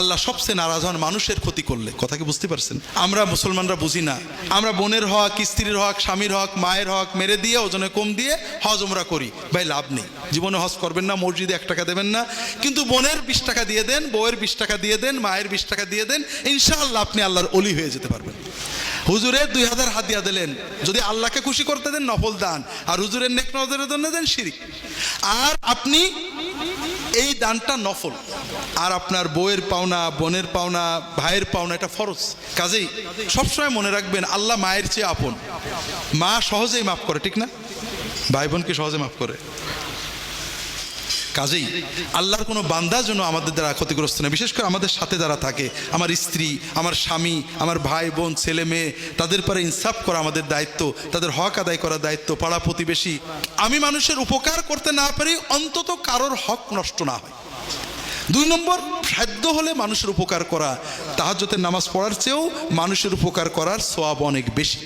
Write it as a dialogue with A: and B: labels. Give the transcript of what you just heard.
A: আল্লাহ সবচেয়ে নারাজ হন মানুষের ক্ষতি করলে। কথা কি বুঝতে পারছেন? আমরা মুসলমানরা বুঝি না, আমরা বোনের হক, স্ত্রীর হক, স্বামীর হক, মায়ের হক মেরে দিয়ে ওজনে কম দিয়ে হজ উমরা করি। ভাই লাভ নেই, জীবনে হজ করবেন না, মসজিদে 1 টাকা দেবেন না, কিন্তু বোনের 20 টাকা দিয়ে দেন, বউয়ের 20 টাকা দিয়ে দেন, মায়ের 20 টাকা দিয়ে দেন, ইনশাআল্লাহ আপনি আল্লাহর ওলি হয়ে যেতে পারবেন। হুজুরের 2000 হাদিয়া দিলেন, যদি আল্লাহকে খুশি করতে দেন নফল দান, আর হুজুরের নেক নজরের জন্য দেন শিরিক। আর আপনি এই দানটা নফল, আর আপনার বউয়ের পাওনা, বোনের পাওনা, ভাইয়ের পাওনা এটা ফরজ। কাজেই সবসময় মনে রাখবেন আল্লাহ মায়ের চেয়ে আপন। মা সহজেই মাফ করে, ঠিক না? ভাই বোনকে সহজে মাফ করে। কাজেই আল্লাহর কোনো বান্দা যেন আমাদের দ্বারা ক্ষতিগ্রস্ত না, বিশেষ করে আমাদের সাথে যারা থাকে, আমার স্ত্রী, আমার স্বামী, আমার ভাই বোন, ছেলে মেয়ে, তাদের পরে ইনসাফ করা আমাদের দায়িত্ব, তাদের হক আদায় করার দায়িত্ব। পাড়া প্রতিবেশী, আমি মানুষের উপকার করতে না পারি, অন্তত কারোর হক নষ্ট না হয়। 2 নম্বর, সাধ্য হলে মানুষের উপকার করা। তাহাজ্জুদের নামাজ পড়ার চেয়েও মানুষের উপকার করার সওয়াব অনেক বেশি।